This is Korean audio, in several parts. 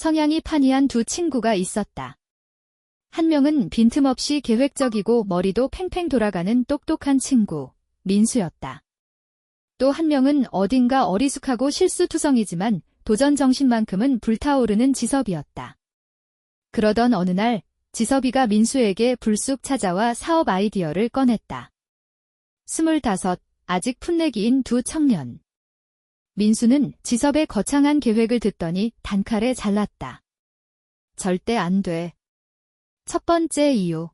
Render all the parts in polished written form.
성향이 판이한 두 친구가 있었다. 한 명은 빈틈없이 계획적이고 머리도 팽팽 돌아가는 똑똑한 친구, 민수였다. 또 한 명은 어딘가 어리숙하고 실수투성이지만 도전 정신만큼은 불타오르는 지섭이었다. 그러던 어느 날 지섭이가 민수에게 불쑥 찾아와 사업 아이디어를 꺼냈다. 25, 아직 풋내기인 두 청년. 민수는 지섭의 거창한 계획을 듣더니 단칼에 잘랐다. 절대 안 돼. 첫 번째 이유.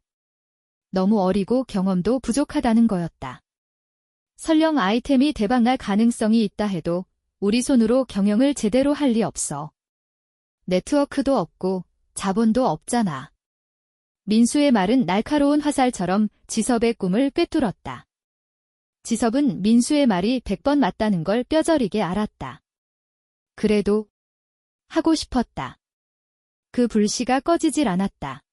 너무 어리고 경험도 부족하다는 거였다. 설령 아이템이 대박날 가능성이 있다 해도 우리 손으로 경영을 제대로 할 리 없어. 네트워크도 없고 자본도 없잖아. 민수의 말은 날카로운 화살처럼 지섭의 꿈을 꿰뚫었다. 지섭은 민수의 말이 100번 맞다는 걸 뼈저리게 알았다. 그래도 하고 싶었다. 그 불씨가 꺼지질 않았다.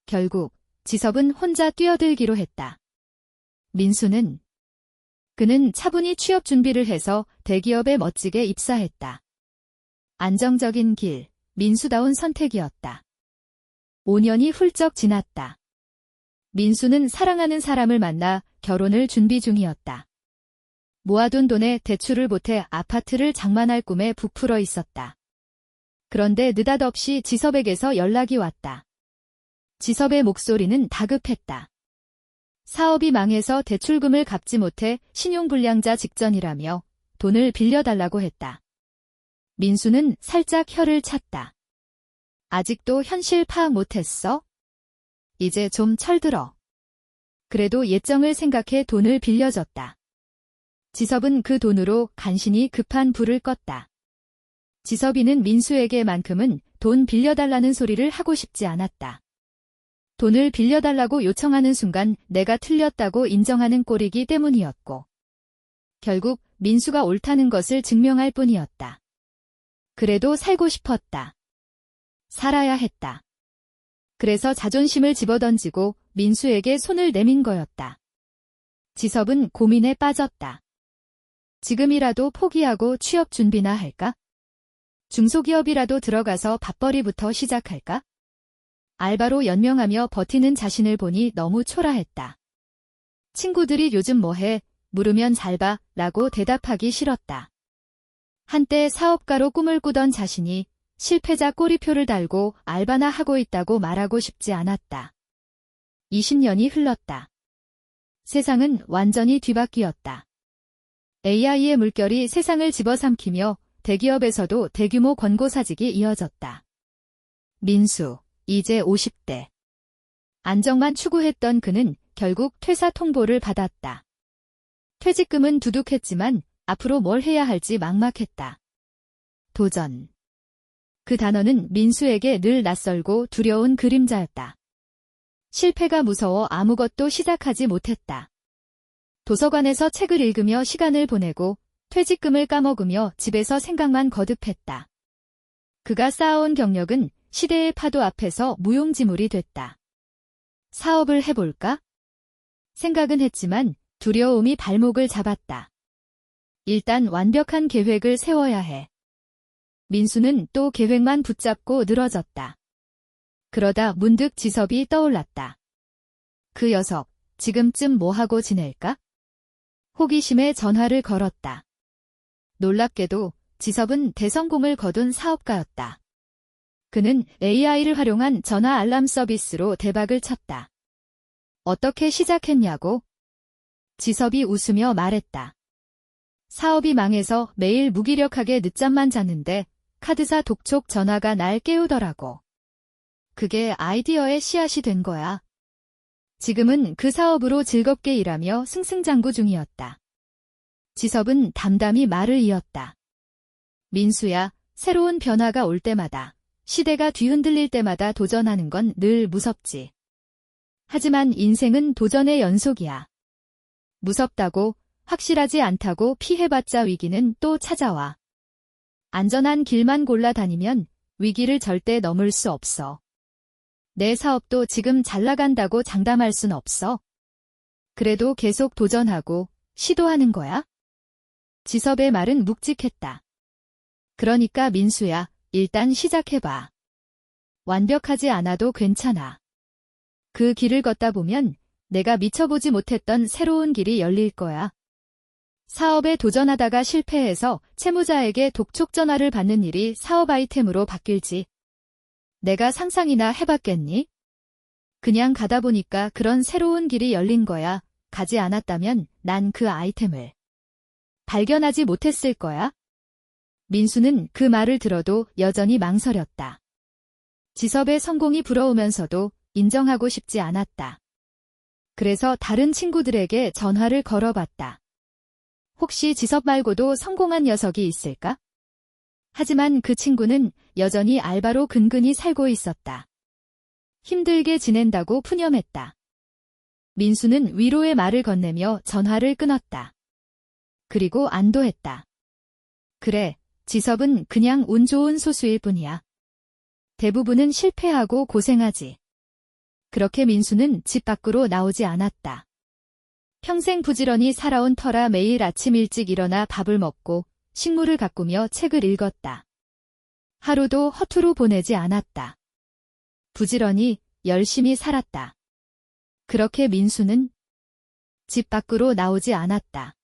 결국 지섭은 혼자 뛰어들기로 했다. 그는 차분히 취업 준비를 해서 대기업에 멋지게 입사했다. 안정적인 길, 민수다운 선택이었다. 5년이 훌쩍 지났다. 민수는 사랑하는 사람을 만나 결혼을 준비 중이었다. 모아둔 돈에 대출을 보태 아파트를 장만할 꿈에 부풀어 있었다. 그런데 느닷없이 지섭에게서 연락이 왔다. 지섭의 목소리는 다급했다. 사업이 망해서 대출금을 갚지 못해 신용불량자 직전이라며 돈을 빌려달라고 했다. 민수는 살짝 혀를 찼다. 아직도 현실 파악 못했어? 이제 좀 철들어. 그래도 예정을 생각해 돈을 빌려줬다. 지섭은 그 돈으로 간신히 급한 불을 껐다. 지섭이는 민수에게만큼은 돈 빌려달라는 소리를 하고 싶지 않았다. 돈을 빌려달라고 요청하는 순간 내가 틀렸다고 인정하는 꼴이기 때문이었고, 결국 민수가 옳다는 것을 증명할 뿐이었다. 그래도 살고 싶었다. 살아야 했다. 그래서 자존심을 집어던지고 민수에게 손을 내민 거였다. 지섭은 고민에 빠졌다. 지금이라도 포기하고 취업 준비나 할까? 중소기업이라도 들어가서 밥벌이부터 시작할까? 알바로 연명하며 버티는 자신을 보니 너무 초라했다. 친구들이 요즘 뭐해? 물으면 잘 봐 라고 대답하기 싫었다. 한때 사업가로 꿈을 꾸던 자신이 실패자 꼬리표를 달고 알바나 하고 있다고 말하고 싶지 않았다. 20년이 흘렀다. 세상은 완전히 뒤바뀌었다. AI의 물결이 세상을 집어삼키며 대기업에서도 대규모 권고사직이 이어졌다. 민수, 이제 50대. 안정만 추구했던 그는 결국 퇴사 통보를 받았다. 퇴직금은 두둑했지만 앞으로 뭘 해야 할지 막막했다. 도전. 그 단어는 민수에게 늘 낯설고 두려운 그림자였다. 실패가 무서워 아무것도 시작하지 못했다. 도서관에서 책을 읽으며 시간을 보내고 퇴직금을 까먹으며 집에서 생각만 거듭했다. 그가 쌓아온 경력은 시대의 파도 앞에서 무용지물이 됐다. 사업을 해볼까? 생각은 했지만 두려움이 발목을 잡았다. 일단 완벽한 계획을 세워야 해. 민수는 또 계획만 붙잡고 늘어졌다. 그러다 문득 지섭이 떠올랐다. 그 녀석, 지금쯤 뭐하고 지낼까? 호기심에 전화를 걸었다. 놀랍게도 지섭은 대성공을 거둔 사업가였다. 그는 AI를 활용한 전화 알람 서비스로 대박을 쳤다. 어떻게 시작했냐고? 지섭이 웃으며 말했다. 사업이 망해서 매일 무기력하게 늦잠만 잤는데 카드사 독촉 전화가 날 깨우더라고. 그게 아이디어의 씨앗이 된 거야. 지금은 그 사업으로 즐겁게 일하며 승승장구 중이었다. 지섭은 담담히 말을 이었다. 민수야, 새로운 변화가 올 때마다, 시대가 뒤흔들릴 때마다 도전하는 건 늘 무섭지. 하지만 인생은 도전의 연속이야. 무섭다고, 확실하지 않다고 피해봤자 위기는 또 찾아와. 안전한 길만 골라 다니면 위기를 절대 넘을 수 없어. 내 사업도 지금 잘 나간다고 장담할 순 없어. 그래도 계속 도전하고 시도하는 거야. 지섭의 말은 묵직했다. 그러니까 민수야, 일단 시작해봐. 완벽하지 않아도 괜찮아. 그 길을 걷다 보면 내가 미쳐보지 못했던 새로운 길이 열릴 거야. 사업에 도전하다가 실패해서 채무자에게 독촉 전화를 받는 일이 사업 아이템으로 바뀔지. 내가 상상이나 해봤겠니? 그냥 가다 보니까 그런 새로운 길이 열린 거야. 가지 않았다면 난 그 아이템을 발견하지 못했을 거야. 민수는 그 말을 들어도 여전히 망설였다. 지섭의 성공이 부러우면서도 인정하고 싶지 않았다. 그래서 다른 친구들에게 전화를 걸어봤다. 혹시 지섭 말고도 성공한 녀석이 있을까? 하지만 그 친구는 여전히 알바로 근근히 살고 있었다. 힘들게 지낸다고 푸념했다. 민수는 위로의 말을 건네며 전화를 끊었다. 그리고 안도했다. 그래, 지섭은 그냥 운 좋은 소수일 뿐이야. 대부분은 실패하고 고생하지. 그렇게 민수는 집 밖으로 나오지 않았다. 평생 부지런히 살아온 터라 매일 아침 일찍 일어나 밥을 먹고 식물을 가꾸며 책을 읽었다. 하루도 허투루 보내지 않았다. 부지런히 열심히 살았다. 그렇게 민수는 집 밖으로 나오지 않았다.